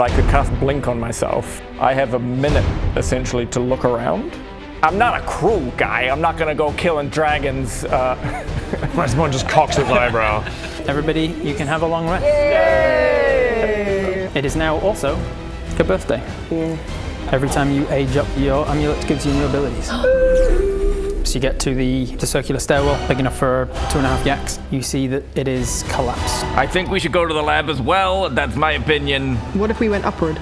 I could cast Blink on myself. I have a minute, essentially, to look around. I'm not a cruel guy. I'm not gonna go killing dragons. Someone just cocks his eyebrow. Everybody, you can have a long rest. Yay! It is now also your birthday. Yeah. Every time you age up, your amulet gives you new abilities. So you get to the circular stairwell, big enough for 2.5 yaks. You see that it is collapsed. I think we should go to the lab as well. That's my opinion. What if we went upward?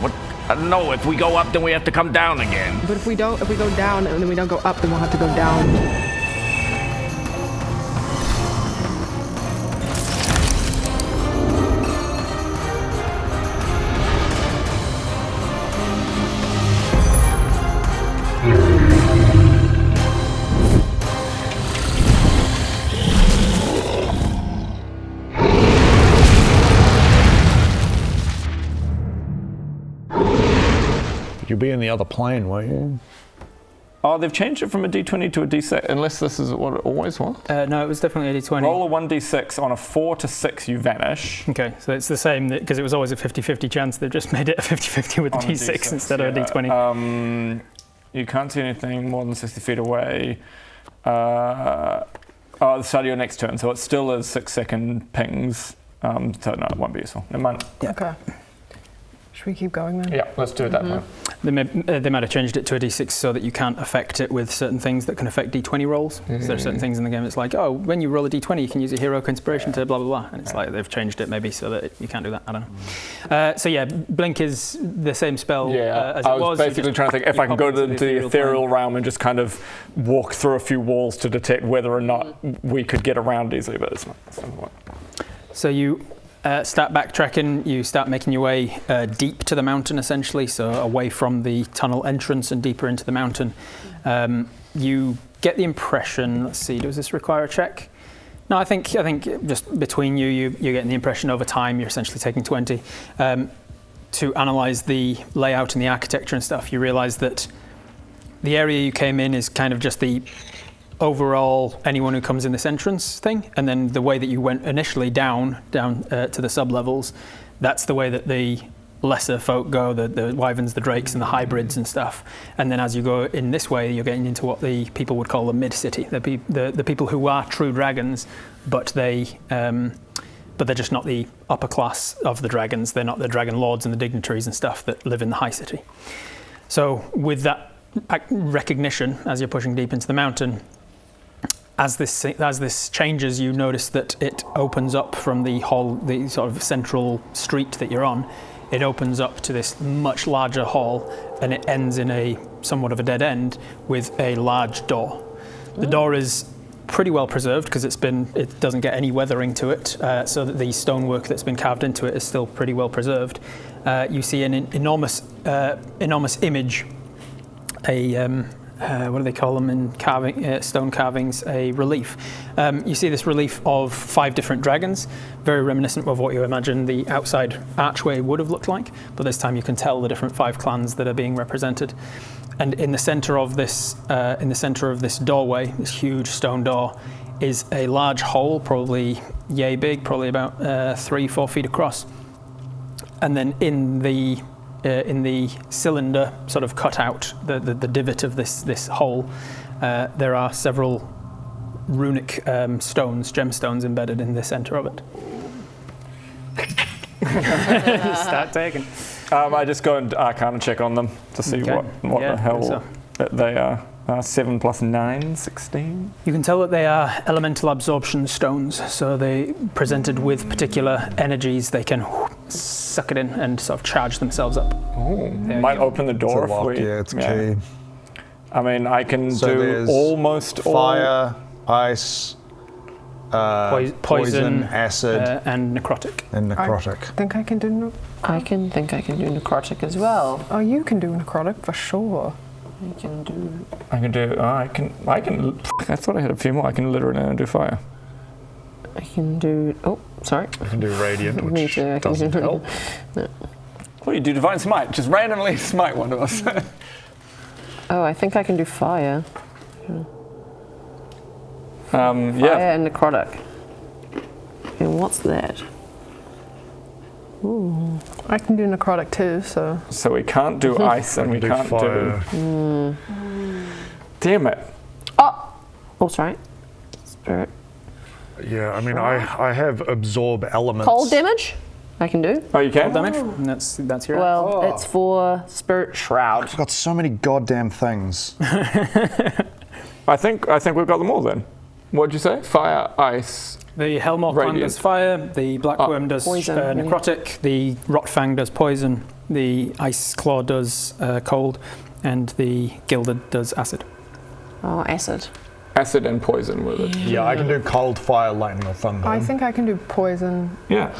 What? I don't know. If we go up, then we have to come down again. But if we go down and then we don't go up, then we'll have to go down. You'd be in the other plane, won't you? Oh, they've changed it from a D20 to a D6, unless this is what it always was. No, it was definitely a D20. Roll a 1d6, on a 4 to 6 you vanish. Okay, so it's the same, because it was always a 50-50 chance. They've just made it a 50-50 with the D6 instead of a D20. You can't see anything more than 60 feet away. The start of your next turn, so it still is 6-second pings. So no, it won't be useful. Never mind. Yeah. Okay. Should we keep going then? Yeah, let's do it that way. They might have changed it to a D6 so that you can't affect it with certain things that can affect D20 rolls. So there are certain things in the game. It's like, oh, when you roll a D20, you can use a heroic inspiration to blah blah blah, and it's like they've changed it maybe so that you can't do that. I don't know. So yeah, Blink is the same spell. As I it was basically trying to think if I can go to the ethereal realm and just kind of walk through a few walls to detect whether or not we could get around easily, but it's not. So you. Start backtracking, you start making your way deep to the mountain essentially, so away from the tunnel entrance and deeper into the mountain. You get the impression, let's see, does this require a check? No, I think just between you're getting the impression over time, you're essentially taking 20. To analyse the layout and the architecture and stuff, you realise that the area you came in is kind of just the overall anyone who comes in this entrance thing, and then the way that you went initially down to the sub-levels, that's the way that the lesser folk go, the wyverns, the drakes and the hybrids and stuff. And then as you go in this way, you're getting into what the people would call the mid-city, the people who are true dragons, but they're just not the upper class of the dragons. They're not the dragon lords and the dignitaries and stuff that live in the high city. So with that recognition, as you're pushing deep into the mountain, as this changes, you notice that it opens up from the sort of central street that you're on. It opens up to this much larger hall, and it ends in a somewhat of a dead end with a large door. The door is pretty well preserved because it doesn't get any weathering to it, so that the stonework that's been carved into it is still pretty well preserved. You see an enormous image. What do they call them in stone carvings? A relief. You see this relief of 5 different dragons, very reminiscent of what you imagine the outside archway would have looked like, but this time you can tell the different 5 clans that are being represented. And in the center of this doorway, this huge stone door, is a large hole, probably yay big, probably about 3-4 feet across. And then in the cylinder sort of cut out, the divot of this hole, there are several runic gemstones embedded in the center of it. Start taking. I just go and Arcana check on them to see what the hell they are. 7 + 9, 16. You can tell that they are elemental absorption stones, so they presented with particular energies, they can suck it in and sort of charge themselves up. Oh, might open the door if we... Yeah, it's key. I mean, I can do almost fire, ice, poison, acid, and necrotic. I think I can do I can necrotic as well. Oh, you can do necrotic for sure. I can do. I thought I had a few more. I can literally do fire. I can do. Oh, sorry. I can do radiant, which Me too. I can doesn't do help. No. Well, you do divine smite. Just randomly smite one of us. Oh, I think I can do fire. Fire and necrotic. And what's that? I can do necrotic too, so. So we can't do ice and we can't fire. do. Damn it. Oh, sorry. Spirit. Yeah, I mean, I have absorb elements. Cold damage? I can do. Oh, you can? Damage. And that's your. Well, it's for Spirit Shroud. I've got so many goddamn things. I think we've got them all then. What'd you say? Fire, ice. The Hellmork one Radiant. does fire. The Blackworm does Poison, necrotic. The Rotfang does poison. The Ice Claw does cold, and the Gilded does acid. Oh, acid. Acid and poison with it. Yeah, I can do cold, fire, lightning, or thunder. I think I can do poison. Yeah.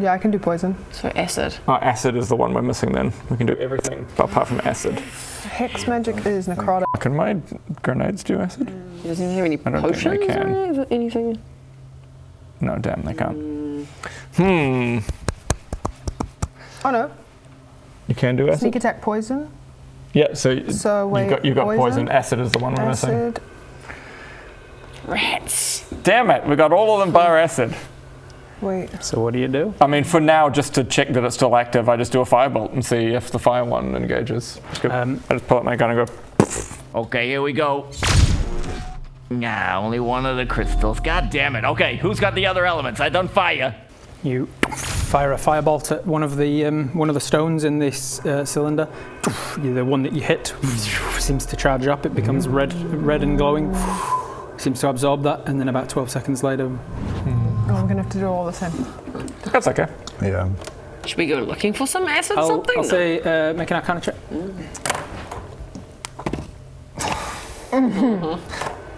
Yeah, I can do poison. So acid. Oh, acid is the one we're missing then. We can do everything apart from acid. Hex magic is necrotic. Can my grenades do acid? He doesn't even have any I don't think they potions can. or anything. No, damn, they can't. Oh no, You can do acid? sneak attack poison. Yeah, so wait, you got poison. Acid is the one we're missing. Acid. Rats. Damn it, we got all of them bar acid. Wait. So what do you do? I mean, for now, just to check that it's still active, I just do a firebolt and see if the fire one engages. I just pull out my gun and go. Okay, here we go. Nah, only one of the crystals. God damn it. Okay, who's got the other elements? I done fire. You fire a firebolt at one of the stones in this cylinder. The one that you hit seems to charge up. It becomes red and glowing. Seems to absorb that, and then about 12 seconds later. Oh, I'm gonna have to do all the same. That's okay. Yeah. Should we go looking for some acid something? I'll say make an Arcana check.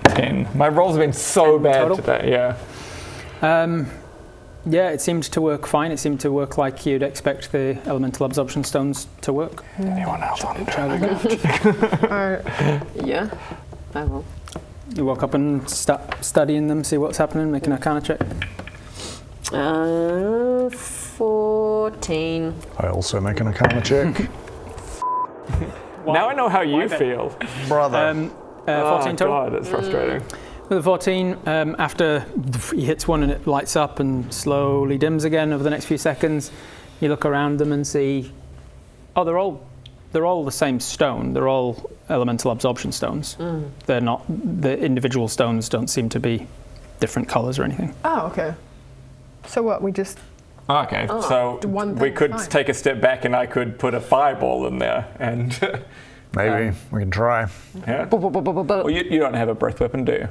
10. My rolls have been so bad total? today, yeah. Yeah, it seemed to work fine. It seemed to work like you'd expect the elemental absorption stones to work. Anyone else want to do Alright. Yeah, I will. You walk up and start studying them, see what's happening, make an Arcana check. 14. I also make an Arcana check. Now I know how you feel. Brother. 14 total. God, it's frustrating. With a 14, after he hits one and it lights up and slowly dims again over the next few seconds, you look around them and see, oh, they're all the same stone. They're all elemental absorption stones. They're not, the individual stones don't seem to be different colors or anything. Oh, okay. So what? We just. Okay, so one we thing, could fine. take a step back and I could put a fireball in there and. Maybe. We can try. Yeah. Well, you don't have a breath weapon, do you?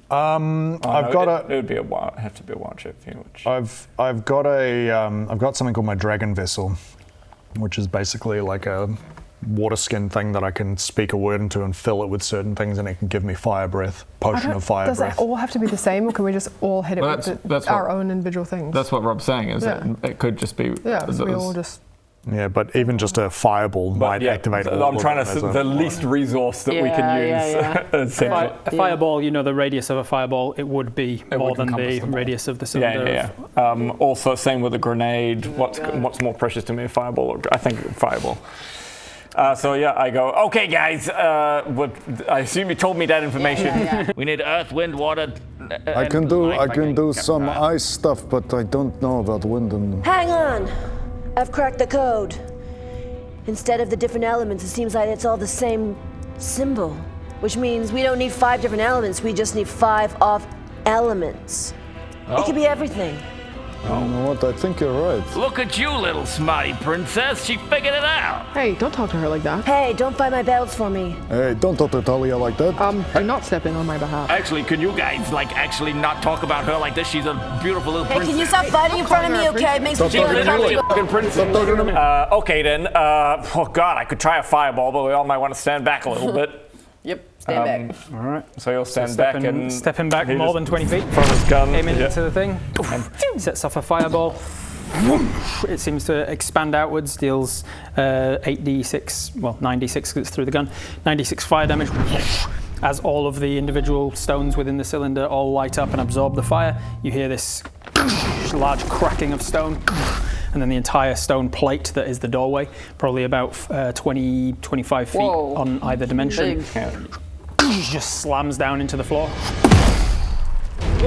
I've got It would be have to be a wild shape for you. Which... I've got something called my dragon vessel, which is basically like a water skin thing that I can speak a word into and fill it with certain things, and it can give me fire breath, potion of fire Does breath. that all have to be the same, or can we just all hit it Well, with that's our what- own individual things? That's what Rob's saying, is Yeah. that it could just be. Yeah, we all just. Yeah, but even just a fireball might activate all I'm of trying them to as a- the least resource that we can use. Essentially. A fireball, you know the radius of a fireball, it would be more would than encompass the them all. radius of the cylinder. Yeah. Also, same with a grenade. What's more precious to me, a fireball? I think fireball. So I go. Okay, guys. I assume you told me that information. We need earth, wind, water. I can do some ice stuff, but I don't know about wind and. Hang on! I've cracked the code. Instead of the different elements, it seems like it's all the same symbol. Which means we don't need 5 different elements, we just need 5 of elements. It could be everything. You know what? I think you're right. Look at you, little smarty princess. She figured it out. Hey, don't talk to her like that. Hey, don't fight my battles for me. Hey, don't talk to Talia like that. Do not step in on my behalf. Actually, can you guys actually not talk about her like this? She's a beautiful little Hey, princess. can you stop fighting in front of me, okay? It makes me feel uncomfortable. Okay then. Oh God, I could try a fireball, but we all might want to stand back a little bit. Yep, stand back. All right. So you'll stand back and stepping back he more just- than 20 feet. from his gun. Aiming Yeah. into the thing. And sets off a fireball. It seems to expand outwards, deals 8d6, well 9d6 because it's through the gun, 9d6 fire damage. As all of the individual stones within the cylinder all light up and absorb the fire, you hear this large cracking of stone, and then the entire stone plate that is the doorway, probably about 20, 25 feet Whoa. on either dimension, Big. just slams down into the floor.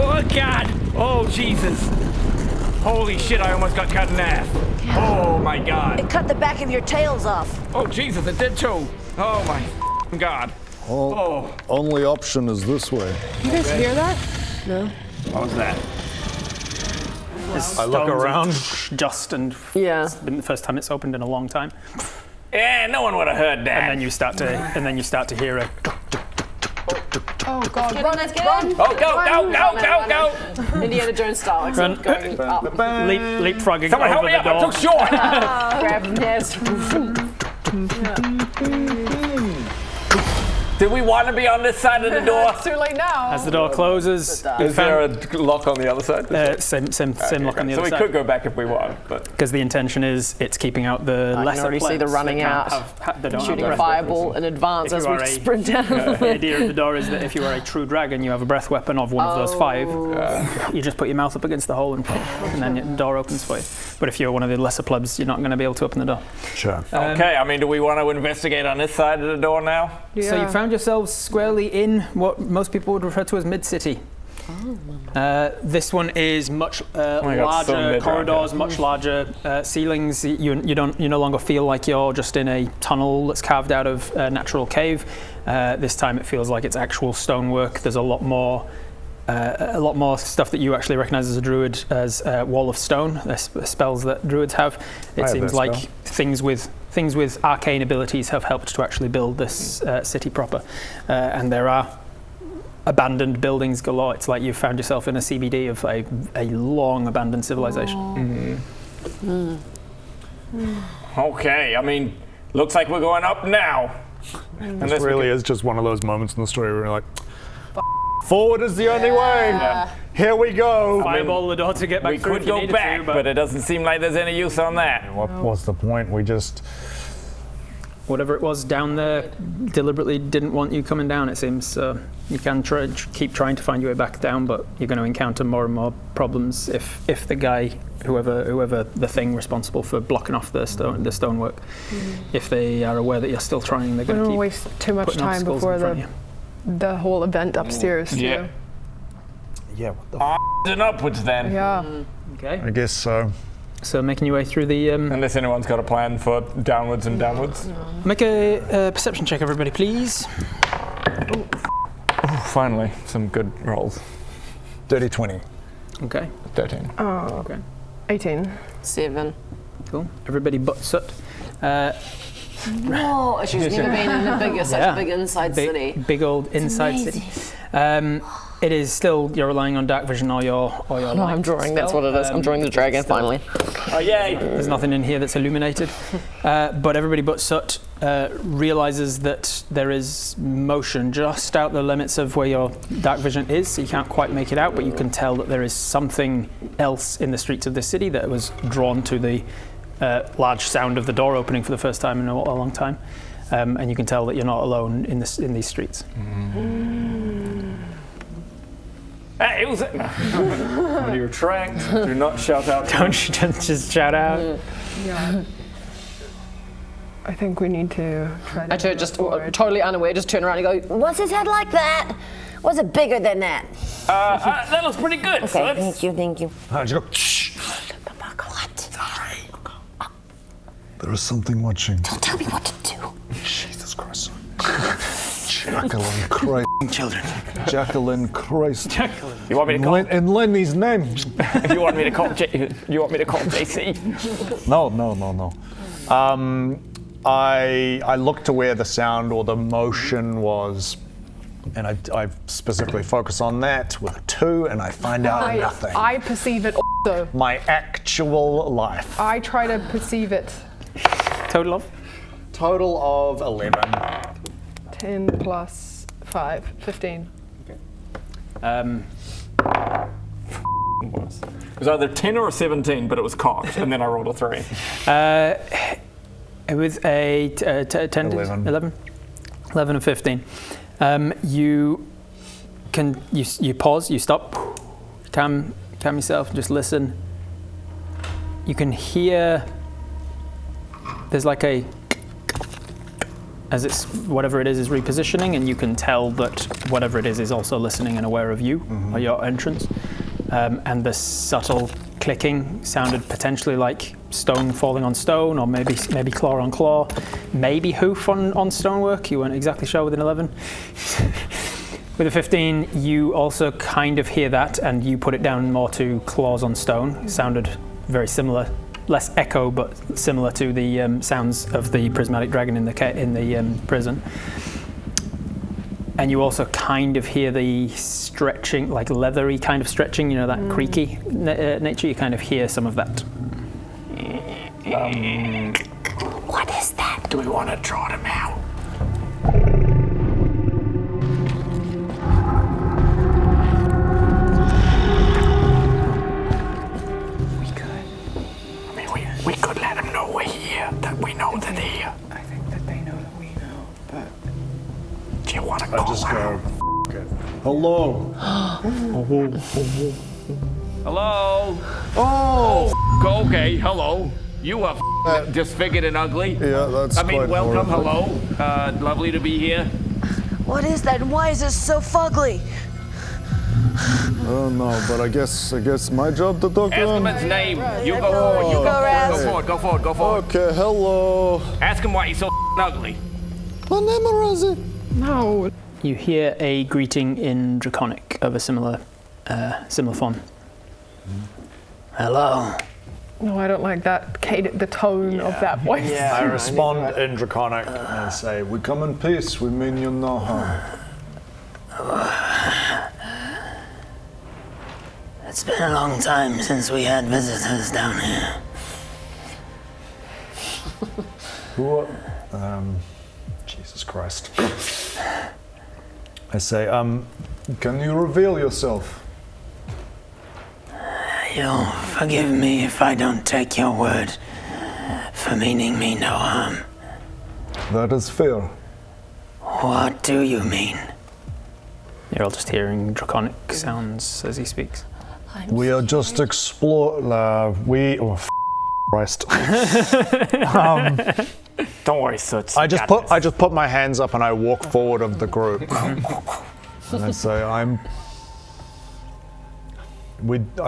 Oh God! Oh Jesus! Holy shit, I almost got cut in half. Oh my god. It cut the back of your tails off. Oh Jesus, it did too. Oh my god. Oh, only option is this way. You guys hear that? No. What was that? This I look stone's around. Just and Yeah. it's been the first time it's opened in a long time. Yeah, no one would have heard that. And then you start to hear a. Oh God! Run, Run! let's get Run! in. Oh, go. Indiana Jones style, like Run. going up. Leapfrogging Someone help over me the up, I'm door. too short. Grab him, yes. Do we want to be on this side of the door? It's too late now. As the door closes, you Is there found, a lock on the other side? same lock on the So other we side. could go back if we want, but Because the intention is it's keeping out the I can lesser already see the players running that can't out, they don't have Shooting the a breath fireball in advance If as you we are a- sprint down. The idea of the door is that if you are a true dragon, you have a breath weapon of one of those 5. You just put your mouth up against the hole and then the door opens for you. But if you're one of the lesser plebs, you're not going to be able to open the door. Sure. okay. I mean, do we want to investigate on this side of the door now? Yeah. So you found yourselves squarely in what most people would refer to as mid-city. This one is much God, so larger mid corridors, much larger ceilings. You no longer feel like you're just in a tunnel that's carved out of a natural cave. This time it feels like it's actual stonework. There's a lot more stuff that you actually recognize as a druid as wall of stone. Spells that druids have. It have seems that like spell. things with arcane abilities have helped to actually build this city proper, and there are abandoned buildings galore. It's like you've found yourself in a CBD of a long abandoned civilization. Okay. I mean, looks like we're going up now. And This really is just one of those moments in the story where you're like, forward is the only way. Here we go. Fireball the door to get back we through could if you go needed back, to, but it doesn't seem like there's any use on that. What's the point? We just. whatever it was down there deliberately didn't want you coming down, it seems. So you can keep trying to find your way back down, but you're going to encounter more and more problems if the guy, whoever the thing responsible for blocking off the stonework, if they are aware that you're still trying, they're We going to don't keep waste too much putting time obstacles before in front of you. the whole event upstairs. Too. Yeah. Yeah, what the And upwards then. Yeah. Okay. I guess so. So making your way through the. Unless anyone's got a plan for downwards and downwards. Make a perception check, everybody, please. Finally, some good rolls. Dirty 20. Okay. 13. Oh, Okay. 18. 7. Cool. Everybody but Soot. Whoa, she's never been in such a big inside city. Big old inside city. It is still, you're relying on dark vision or your No, light I'm drawing. That's what it is. I'm drawing the dragon finally. Oh, yay! There's nothing in here that's illuminated. But everybody but Soot realizes that there is motion just out the limits of where your dark vision is. So you can't quite make it out, but you can tell that there is something else in the streets of this city that was drawn to the large sound of the door opening for the first time in a long time. And you can tell that you're not alone in these streets. Hey, it was it. When you retract, do not shout out. Don't just shout out. Yeah. I think we need to try to. I turn just totally unaware, just turn around and go, Was his head like that? Was it bigger than that? That looks pretty good. So Okay, let's- thank you. I just go, shh. What? There is something watching. Don't tell me what to do. Jesus Christ. Jacqueline Christ. Children. Jacqueline Christ. You want me to call? In Lenny's name. You want me to call? You want me to call JC? No. I look to where the sound or the motion was, and I specifically focus on that with a 2, and I find out nothing. I perceive it also. My actual life. I try to perceive it. Total of? Total of 11. 10 plus 5, 15. It was either 10 or a 17, but it was cocked, and then I rolled a 3. It was a 10, 11 and 15. You pause, you stop, calm yourself, just listen. You can hear, there's like as it's whatever it is repositioning, and you can tell that whatever it is also listening and aware of you or your entrance. And the subtle clicking sounded potentially like stone falling on stone, or maybe claw on claw, maybe hoof on stonework. You weren't exactly sure with an 11. With a 15, you also kind of hear that, and you put it down more to claws on stone. It sounded very similar, less echo, but similar to the sounds of the prismatic dragon in the prison. And you also kind of hear the stretching, like leathery kind of stretching, that creaky nature. You kind of hear some of that. What is that? Do we want to draw them out? We could. I mean, we could let them know we're here, that we know that they're here. I think that they know that we know, but Do you want to I just go, F it. Hello. Hello? Oh! Okay, hello. You are disfigured and ugly. Yeah, that's quite welcome, horrible. hello. Lovely to be here. What is that, and why is it so fugly? I don't know, but I guess my job to talk to Ask him him. his name. You go forward, you go forward, go forward. Okay, hello. Ask him why he's so ugly. My name is Rosie. no. You hear a greeting in Draconic of a similar form. Hello. No, I don't like that the tone of that voice. I respond in Draconic and I say, We come in peace, we mean you no harm. It's been a long time since we had visitors down here. who? Jesus Christ. I say, can you reveal yourself? You'll forgive me if I don't take your word for meaning me no harm. That is fair. What do you mean? You're all just hearing Draconic sounds as he speaks. We are just Christ. Don't worry, Soot. I just put my hands up and I walk forward of the group. And I say, I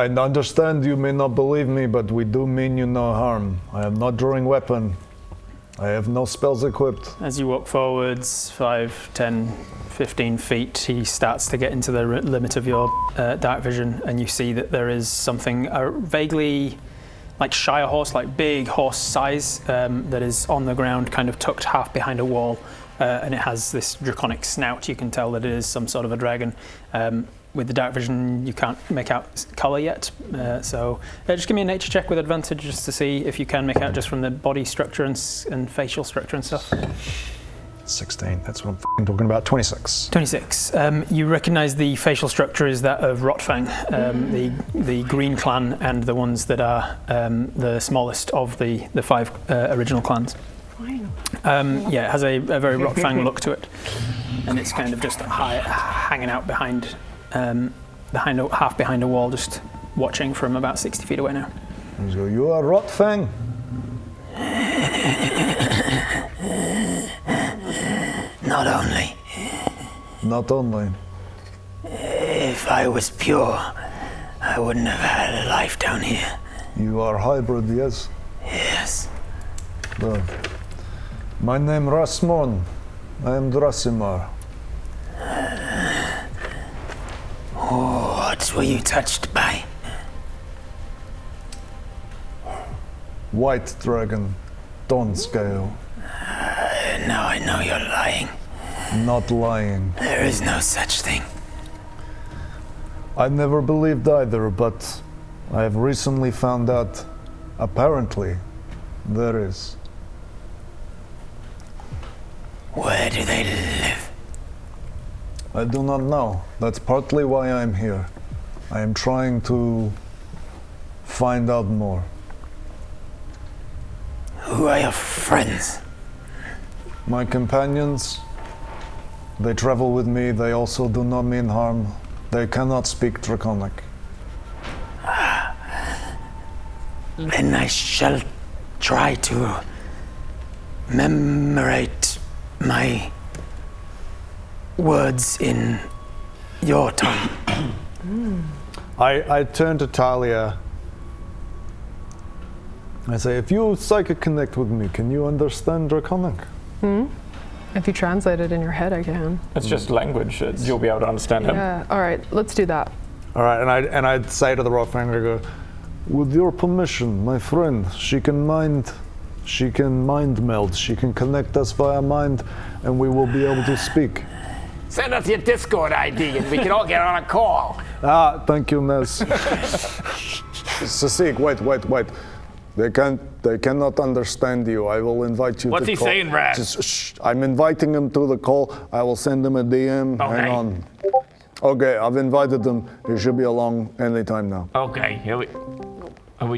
understand you may not believe me, but we do mean you no harm. I am not drawing weapon. I have no spells equipped. As you walk forwards 5, 10, 15 feet, he starts to get into the limit of your dark vision, and you see that there is something vaguely like Shire horse, like big horse size, that is on the ground, kind of tucked half behind a wall, and it has this draconic snout. You can tell that it is some sort of a dragon. With the dark vision, you can't make out colour yet, so just give me a nature check with advantage just to see if you can make out just from the body structure and facial structure and stuff. 16, that's what I'm f***ing talking about. 26. 26. You recognise the facial structure is that of Rotfang, the Green clan, and the ones that are the smallest of the 5 original clans. Yeah, it has a very Rotfang look to it, and it's kind of just hanging out behind half behind a wall, just watching from about 60 feet away now. So you are Rotfang? Not only. Not only. If I was pure, I wouldn't have had a life down here. You are hybrid, yes? Yes. Well, my name Rasmon. I am Drasimar. What were you touched by? White dragon. Dawn scale. Now I know you're lying. Not lying. There is no such thing. I never believed either, but I have recently found out, apparently, there is. Where do they live? I do not know. That's partly why I'm here. I am trying to find out more. Who are your friends? My companions, they travel with me. They also do not mean harm. They cannot speak Draconic. Then I shall try to memorate my words in your tongue. I turn to Talia I say, if you psychic connect with me, can you understand Draconic? If you translate it in your head, I can. It's just language. You'll be able to understand him. Yeah. All right, let's do that. All right, and I'd say to the Rotfang, I go, With your permission, my friend, she can mind meld. She can connect us via mind, and we will be able to speak. Send us your Discord ID and we can all get on a call. Thank you, Nez. Sasik, wait. They cannot understand you. I will invite you What's to he call. saying, Brad? Shh. I'm inviting him to the call. I will send him a DM. Okay. Hang on. Okay, I've invited him. He should be along any time now. Okay, here we... Okay.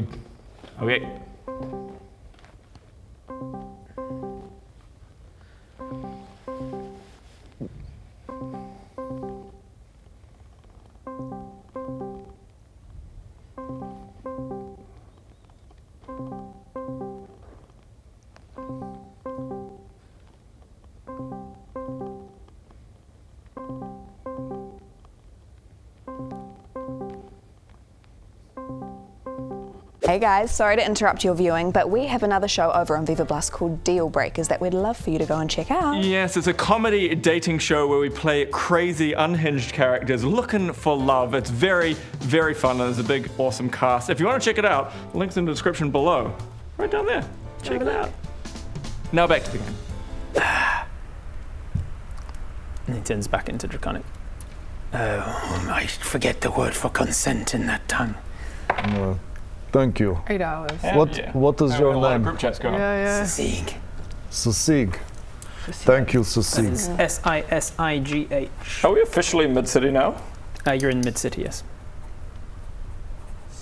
Hey guys, sorry to interrupt your viewing, but we have another show over on Viva Blast called Deal Breakers that we'd love for you to go and check out. Yes, it's a comedy dating show where we play crazy, unhinged characters looking for love. It's very, very fun, and there's a big, awesome cast. If you want to check it out, link's in the description below. Right down there. Check it out. Now back to the game. And he turns back into Draconic. I forget the word for consent in that tongue. Thank you. 8 hours. What is your name? Group chats going. Yeah. Sasig. Sasig. Thank you, Sasig. Sigh. Are we officially mid-city now? You're in mid-city, yes.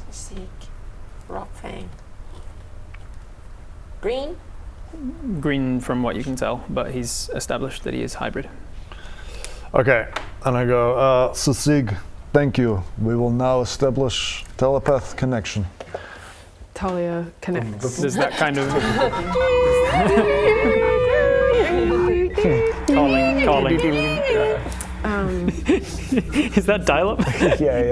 Seek. Rockfang. Green? Green from what you can tell, but he's established that he is hybrid. Okay, and I go, Sasig, thank you. We will now establish telepath connection. Talia connects. There's that kind of calling. Is that dial-up? Yeah.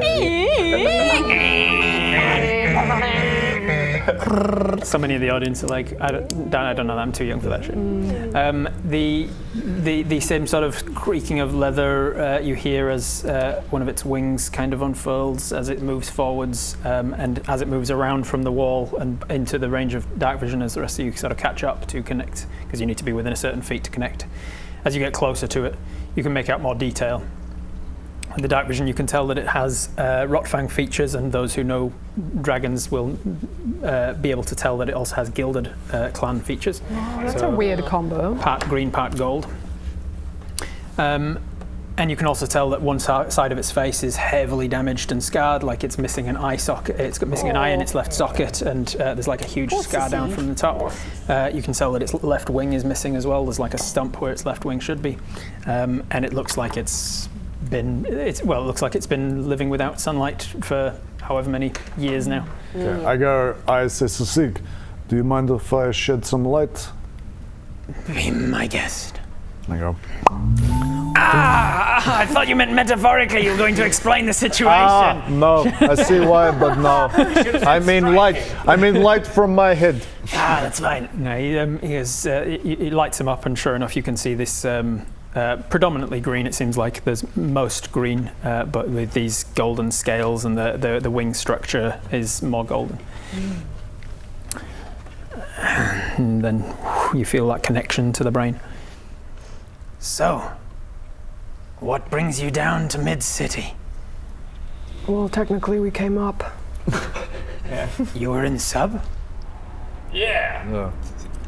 So many of the audience are like, I don't know, I'm too young for that shit. The same sort of creaking of leather you hear as one of its wings kind of unfurls as it moves forwards, and as it moves around from the wall and into the range of dark vision as the rest of you sort of catch up to connect, because you need to be within a certain feet to connect. As you get closer to it, you can make out more detail. In the dark vision, you can tell that it has Rotfang features, and those who know dragons will be able to tell that it also has gilded clan features. Oh, that's a weird combo. Part green, part gold. And you can also tell that one side of its face is heavily damaged and scarred, like it's missing an eye socket. It's missing an eye in its left socket, and there's like a huge scar down from the top. You can tell that its left wing is missing as well. There's like a stump where its left wing should be, and it looks like it looks like it's been living without sunlight for however many years now. Okay. I say, Sasig, do you mind if I shed some light? Be my guest. I go, I thought you meant metaphorically. You were going to explain the situation. no, I see why, but no. I mean light from my head. That's fine. No, he lights him up, and sure enough, you can see this predominantly green. It seems like there's most green, but with these golden scales, and the wing structure is more golden. And then you feel that connection to the brain. So, what brings you down to Mid-City? Well, technically we came up. Yeah. You were in sub? Yeah.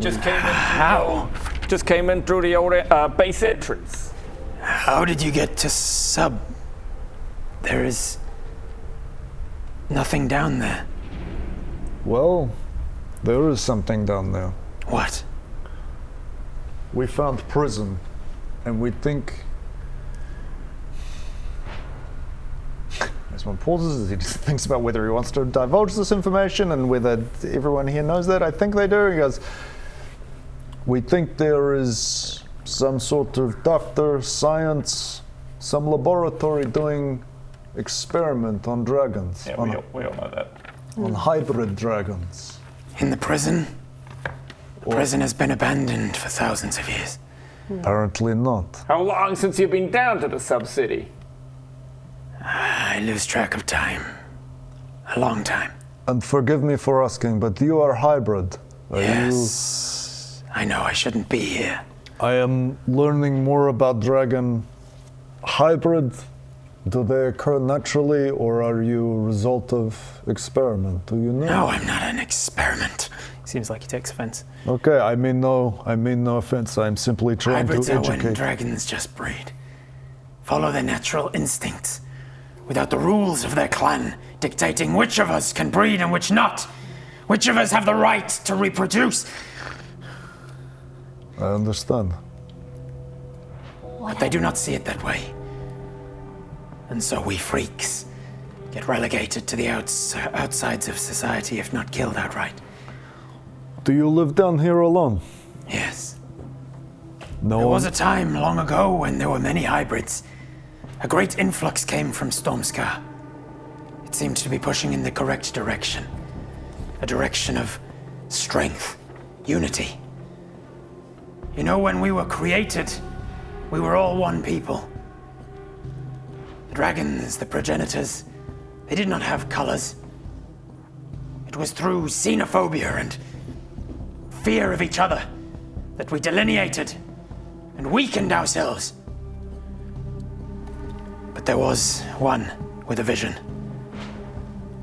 Just came in. How? Just came in through the old base entrance. How did you get to sub? There is nothing down there. Well, there is something down there. What? We found prison, and we think... As one pauses, he just thinks about whether he wants to divulge this information and whether everyone here knows that. I think they do. He goes, we think there is some sort of doctor, science, some laboratory doing experiment on dragons. Yeah, we all know that. On hybrid dragons. In the prison? Prison has been abandoned for thousands of years. Apparently not. How long since you've been down to the sub-city? I lose track of time. A long time. And forgive me for asking, but you are hybrid. Are Yes. I know I shouldn't be here. I am learning more about dragon. Hybrid, do they occur naturally or are you a result of experiment? Do you know? No, I'm not an experiment. Seems like he takes offense. Okay, I mean no offense. I'm simply trying Hybrids to are when educate. dragons just breed. Follow their natural instincts, without the rules of their clan dictating which of us can breed and which not. Which of us have the right to reproduce. I understand. But they do not see it that way. And so we freaks get relegated to the outsides of society, if not killed outright. Do you live down here alone? Yes. No There was one? a time long ago when there were many hybrids. A great influx came from Stormscar. It seemed to be pushing in the correct direction. A direction of strength, unity. You know, when we were created, we were all one people. The dragons, the progenitors, they did not have colors. It was through xenophobia and fear of each other that we delineated and weakened ourselves. But there was one with a vision.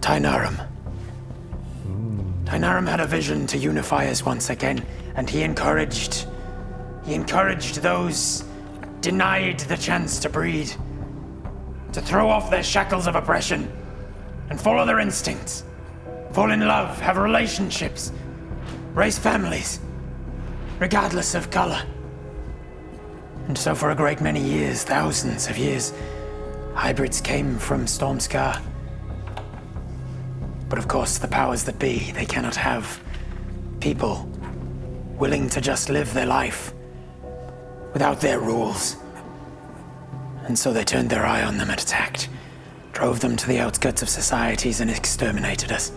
Tainarum. Tainarum had a vision to unify us once again, and he encouraged those denied the chance to breed, to throw off their shackles of oppression and follow their instincts, fall in love, have relationships, raise families, regardless of color. And so for a great many years, thousands of years, hybrids came from Stormscar. But of course, the powers that be, they cannot have people willing to just live their life without their rules. And so they turned their eye on them and attacked, drove them to the outskirts of societies and exterminated us.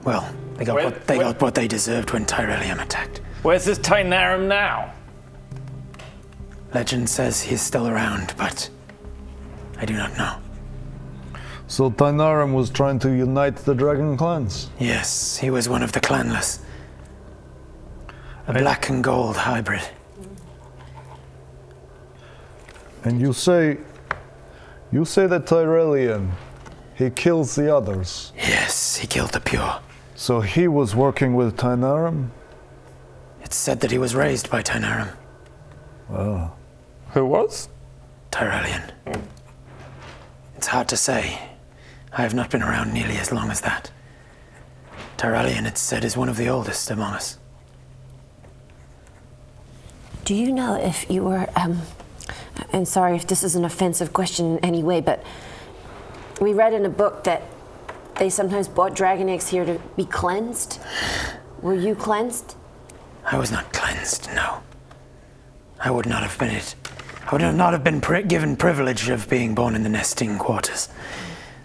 Well, they got what they deserved when Tyrellium attacked. Where's this Tainarum now? Legend says he's still around, but I do not know. So Tainarum was trying to unite the dragon clans? Yes, he was one of the clanless. A black and gold hybrid. And you say that Tyrellian, he kills the others? Yes, he killed the pure. So he was working with Tainarum? It's said that he was raised by Tainarum. Oh. Who was? Tyrellian. It's hard to say. I have not been around nearly as long as that. Tyrellian, it's said, is one of the oldest among us. Do you know if you were, and sorry if this is an offensive question in any way, but we read in a book that they sometimes brought dragon eggs here to be cleansed. Were you cleansed? I was not cleansed, no. I would not have been it. I would not have been given privilege of being born in the nesting quarters.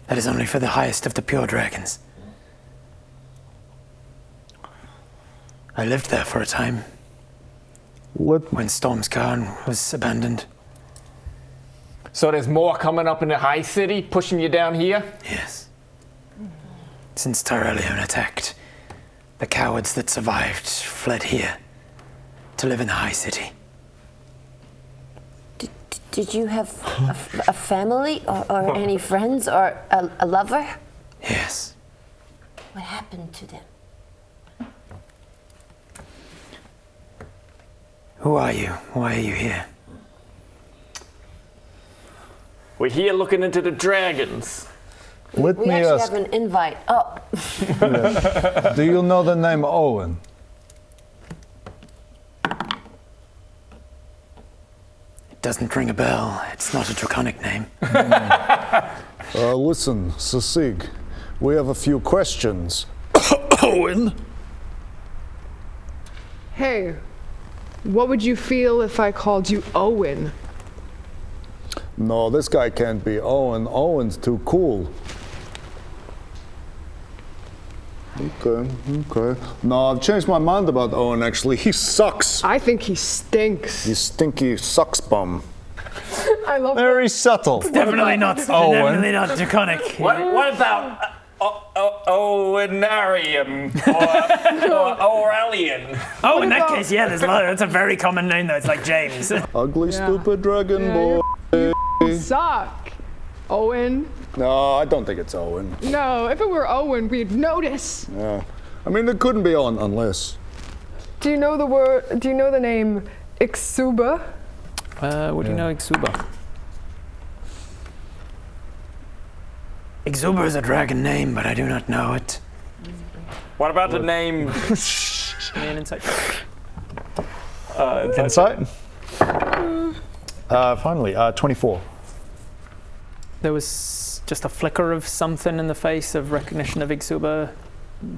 That is only for the highest of the pure dragons. I lived there for a time. When Stormscar was abandoned. So there's more coming up in the high city, pushing you down here? Yes. Since Tyrellium attacked, the cowards that survived fled here to live in the high city. Did you have a family or any friends or a lover? Yes. What happened to them? Who are you? Why are you here? We're here looking into the dragons. Let we me actually ask. have an invite. Oh. Yeah. Do you know the name Owen? It doesn't ring a bell. It's not a draconic name. Listen, Sasig, we have a few questions. Owen? Hey, what would you feel if I called you Owen? No, this guy can't be Owen. Owen's too cool. Okay. No, I've changed my mind about Owen, actually. He sucks. I think he stinks. You stinky sucks bum. I love Very subtle. Definitely not. Definitely not draconic. What about Owenarium or Aurelian? Oh, in that case, yeah, there's a lot. That's a very common name, though. It's like James. Ugly, stupid dragon boy. You suck. Owen. No, I don't think it's Owen. No, if it were Owen, we'd notice. Yeah. I mean, it couldn't be Owen unless. Do you know the word? Do you know the name Ixuba? What do you know, Ixuba? Exuber is a dragon name, but I do not know it. What about the name? Give me an insight check. Insight? Finally, 24. There was just a flicker of something in the face of recognition of Ixuba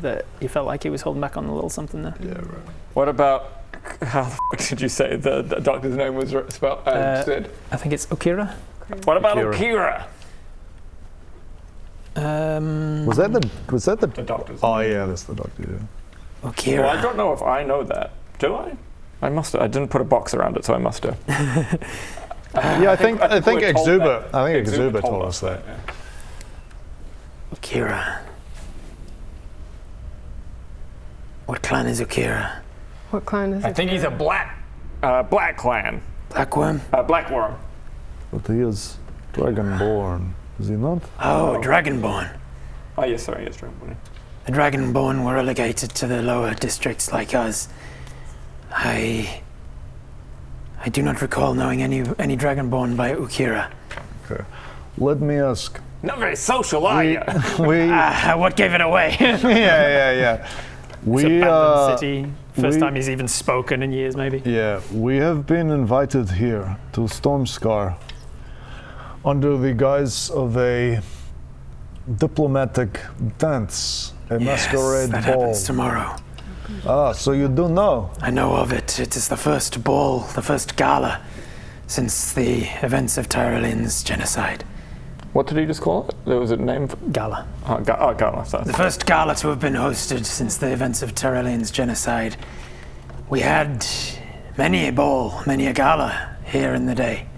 that you felt like he was holding back on a little something there. Yeah, right. What about, how the fuck did you say the doctor's name was spelled? Said? I think it's Okira. What about Okira? Was that the doctor's Oh yeah, that's the doctor. Yeah. Okira. Well, I don't know if I know that. Do I? I must have. I didn't put a box around it, so I must have. Yeah, I think we're told Exuber. that. I think Exuber Exuber told us that. yeah. Okira. What clan is Okira? What clan is it? I think he's a black clan. Blackworm? Blackworm. But he is dragonborn, is he not? Oh, Dragonborn. Oh yes, sorry, yes, Dragonborn. The Dragonborn were relegated to the lower districts like us. I do not recall knowing any Dragonborn by Okira. Okay. Let me ask. Not very social, are you? What gave it away? Yeah. It's abandoned city. First time he's even spoken in years, maybe. Yeah, we have been invited here to Stormscar under the guise of a diplomatic dance, a masquerade that ball. happens tomorrow. Ah, so you do know? I know of it. It is the first ball, the first gala since the events of Tyrellian's genocide. What did he just call it? There was a name for Gala. Gala. Sorry. The first gala to have been hosted since the events of Tyrellian's genocide. We had many a ball, many a gala here in the day.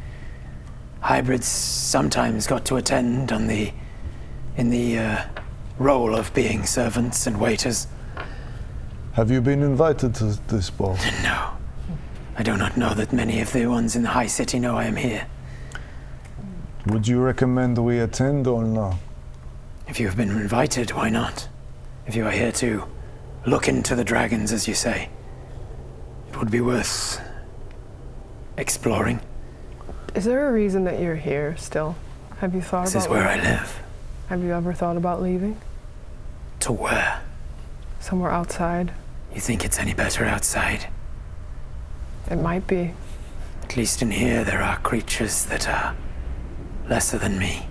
Hybrids sometimes got to attend in the role of being servants and waiters. Have you been invited to this ball? No. I do not know that many of the ones in the high city know I am here. Would you recommend we attend or no? If you have been invited, why not? If you are here to look into the dragons, as you say, it would be worth exploring. Is there a reason that you're here still? Have you thought about This is where I live. Have you ever thought about leaving? To where? Somewhere outside? You think it's any better outside? It might be. At least in here there are creatures that are lesser than me.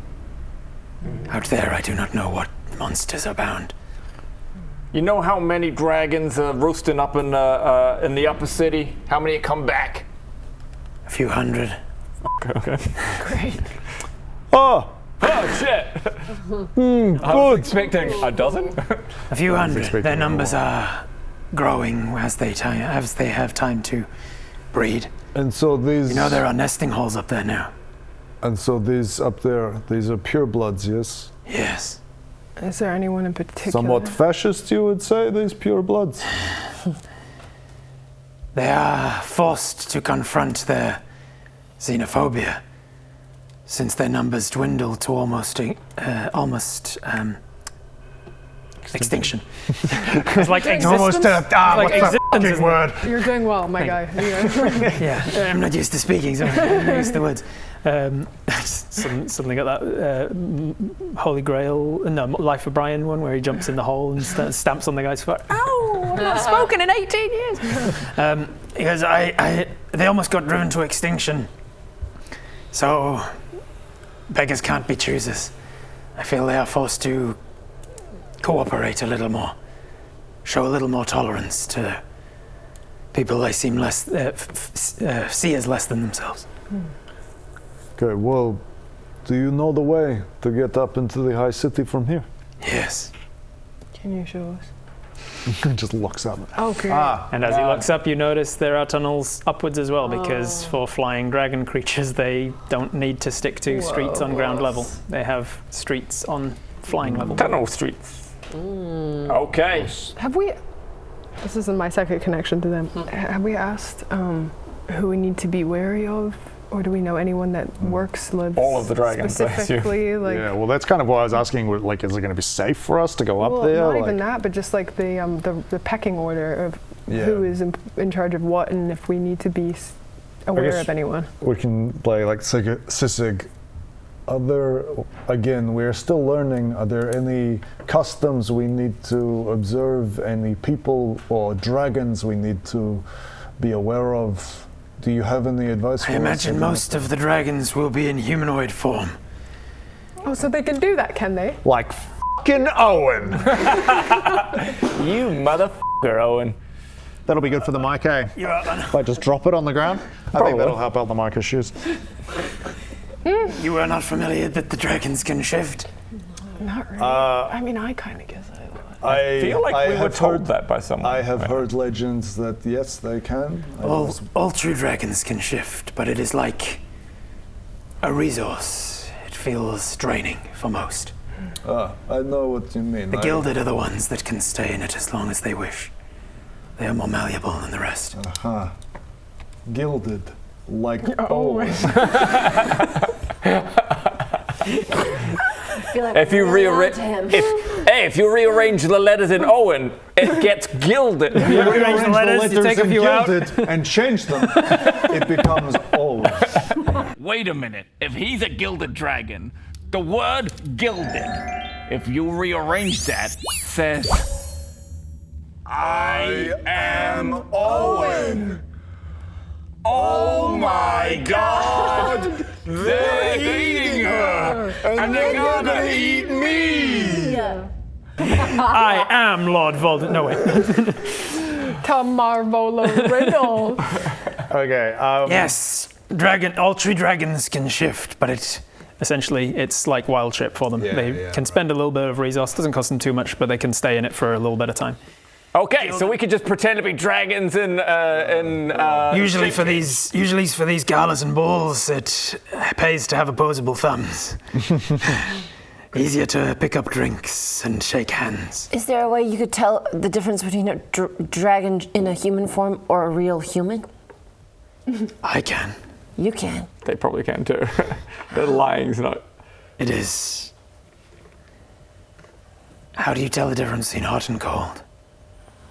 Out there I do not know what monsters are bound. You know how many dragons are roosting up in the upper city? How many come back? A few hundred. Okay. Great. Oh! Oh shit! I was expecting a dozen. A few hundred. Their numbers are growing as they have time to breed. And so these... You know there are nesting holes up there now. And so these up there, these are purebloods, yes? Yes. Is there anyone in particular? Somewhat fascist, you would say, these purebloods? They are forced to confront their xenophobia, since their numbers dwindle to almost extinction. It's like existence. Almost like what's the fucking word? You're doing well, my guy. Yeah, I'm not used to speaking, so I'm not used to words. Something like that Holy Grail, no, Life of Brian one where he jumps in the hole and stamps on the guy's foot. Ow! I've not spoken in 18 years. Because they almost got driven to extinction. So beggars can't be choosers. I feel they are forced to cooperate a little more, show a little more tolerance to people they seem less see as less than themselves. Okay, well, do you know the way to get up into the high city from here? Yes. Can you show us? Just looks up. Okay. And as he looks up, you notice there are tunnels upwards as well, because for flying dragon creatures, they don't need to stick to streets on ground level. They have streets on flying level. Tunnel streets. Okay. Have we? This isn't my second connection to them. Have we asked who we need to be wary of, or do we know anyone that lives all of the dragons? specifically? Like, Yeah, well, that's kind of why I was asking. Like, is it going to be safe for us to go well, up there? not like, even that, but just like the pecking order of who is in charge of what, and if we need to be aware of anyone. We can play like Sisig. Again, we're still learning. Are there any customs we need to observe? Any people or dragons we need to be aware of? Do you have any advice for I us? imagine most of the dragons will be in humanoid form. Oh, so they can do that, can they? Like fucking Owen. You motherfucker, Owen. That'll be good for the mic, eh? You're up, man. If I just drop it on the ground, I think that'll help out the mic issues. You were not familiar that the dragons can shift? Not really. I mean, I kind of guess I was. I feel like we were have told heard that by someone. I have heard legends that yes, they can. All true dragons can shift, but it is like a resource. It feels draining for most. I know what you mean. The gilded are the ones that can stay in it as long as they wish. They are more malleable than the rest. Gilded, like Owen. If you rearrange the letters in Owen, it gets gilded. If you rearrange the letters, you take a few out, and change them, it becomes Owen. Wait a minute. If he's a gilded dragon, the word gilded, if you rearrange that, says, I am Owen. Oh my God! They're eating her, and they're gonna eat me. I am Lord Voldemort. No, wait. Tamarvola Riddle. Okay. Yes, all tree dragons can shift, but Essentially, it's like wild shape for them. They can spend a little bit of resource. Doesn't cost them too much, but they can stay in it for a little bit of time. Okay, so we could just pretend to be dragons usually for these galas and balls, it pays to have opposable thumbs. Easier to pick up drinks and shake hands. Is there a way you could tell the difference between a dragon in a human form or a real human? I can. You can. They probably can too. They're lying's not. It is. How do you tell the difference between hot and cold?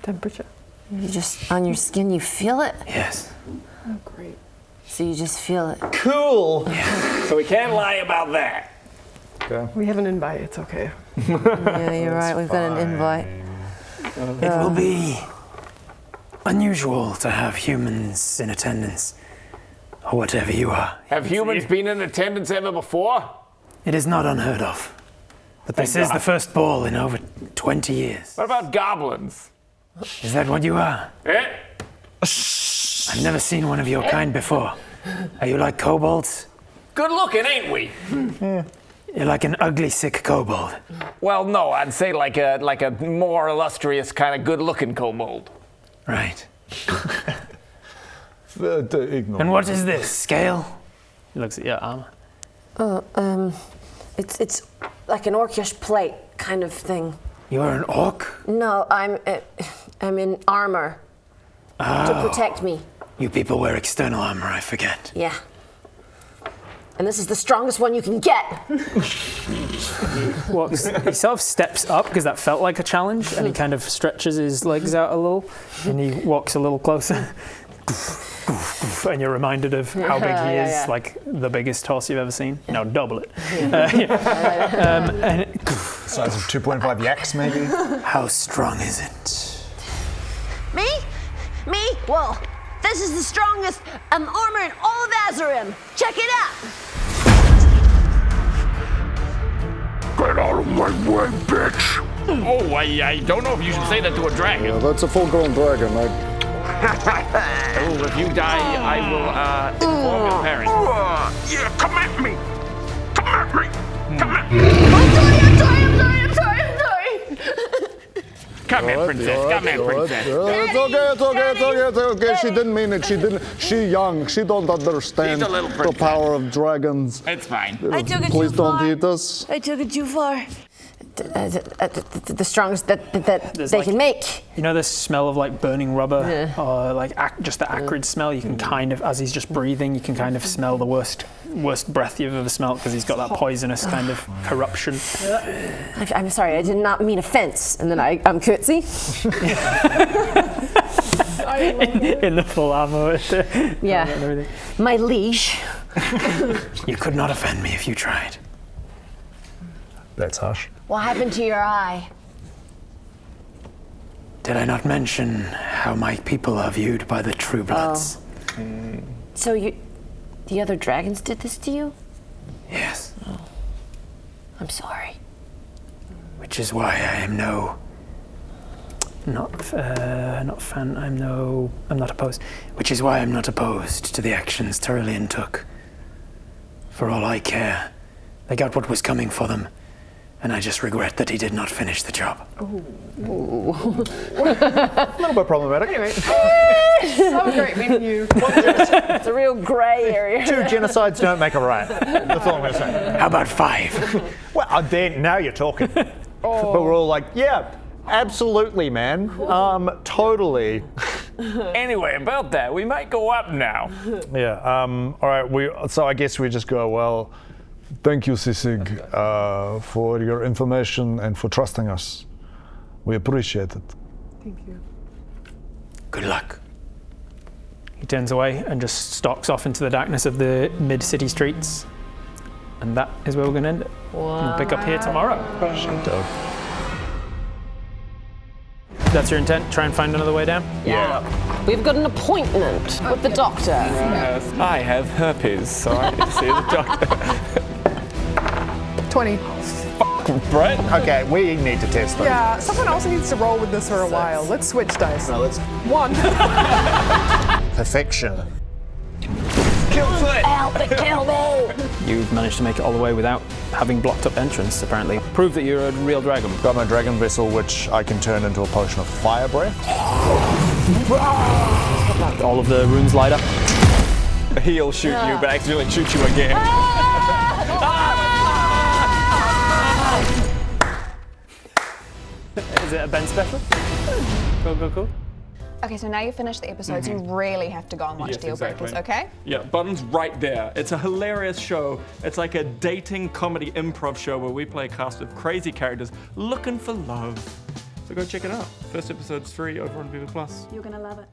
Temperature. You just, on your skin, you feel it? Yes. Oh, great. So you just feel it. Cool. Yeah. So we can't lie about that. Okay. We have an invite, it's okay. Yeah, you're right, we've got an invite. It will be unusual to have humans in attendance, or whatever you are. Have humans been in attendance ever before? It is not unheard of. But this is the first ball in over 20 years. What about goblins? Is that what you are? Eh? I've never seen one of your kind before. Are you like kobolds? Good looking, ain't we? You're like an ugly, sick kobold. Well, no, I'd say like a more illustrious kind of good-looking kobold. Right. Ignore. And what is this? Scale? He looks at your armor. It's like an orcish plate kind of thing. You're an orc? No, I'm in armor to protect me. You people wear external armor, I forget. Yeah. And this is the strongest one you can get. He sort of steps up because that felt like a challenge, and he kind of stretches his legs out a little, and he walks a little closer. And you're reminded of how big he is, like the biggest horse you've ever seen. Now double it. Size of 2.5 yaks, maybe? How strong is it? Me? Well, this is the strongest armor in all of Azerim. Check it out. Get out of my way, bitch! Oh, I don't know if you should say that to a dragon. Yeah, that's a full-grown dragon. Oh, if you die, I will inform your parents. Yeah, come at me! Come at me! Come at me! I'm sorry. Come here, princess. Come here, princess. It's okay. She didn't mean it. She young. She don't understand She's a little the princess. power of dragons. It's fine. I took it Please too don't far. eat us. I took it too far. The strongest that they like- can make. You know this smell of like burning rubber, Yeah. or like just the acrid smell. You can kind of, as he's just breathing, you can kind of smell the worst breath you've ever smelled because he's got that poisonous kind of corruption. I'm sorry, I did not mean offense. And then I'm curtsy. In the full armor. Yeah. And everything. My liege. You could not offend me if you tried. That's harsh. What happened to your eye? Did I not mention how my people are viewed by the True Bloods? So the other dragons did this to you? Yes. I'm sorry. Which is why I am I'm not opposed. Which is why I'm not opposed to the actions Tyrion took. For all I care, they got what was coming for them, and I just regret that he did not finish the job. A little bit problematic. Anyway, so great meeting you. It's a real grey area. 2 genocides don't make a right. That's all I'm going to say. How about 5? Well, then now you're talking. But we're all like, yeah, absolutely, man. Totally. Anyway, about that, we might go up now. Yeah. All right. So I guess we just go, well, thank you, Sisig, for your information and for trusting us. We appreciate it. Thank you. Good luck. He turns away and just stalks off into the darkness of the mid-city streets. And that is where we're going to end it. We'll pick up here tomorrow. That's your intent? Try and find another way down? Yeah. We've got an appointment with the doctor. Yes, I have herpes, so I need to see the doctor. 20. Brett? Okay, we need to test those. Yeah, someone else needs to roll with this for a while. Let's switch dice. No, let's 1. perfection. Help it, kill me! You've managed to make it all the way without having blocked up entrance, apparently. Prove that you're a real dragon. Got my dragon vessel, which I can turn into a potion of fire breath. All of the runes light up. He'll shoot you, but accidentally shoot you again. Is it a Ben special? Cool. Okay, so now you've finished the episodes, you really have to go and watch Yes, Deal Breakers, exactly. okay? Yeah, button's right there. It's a hilarious show. It's like a dating comedy improv show where we play a cast of crazy characters looking for love. So go check it out. First episode's free over on Viva Plus. You're gonna love it.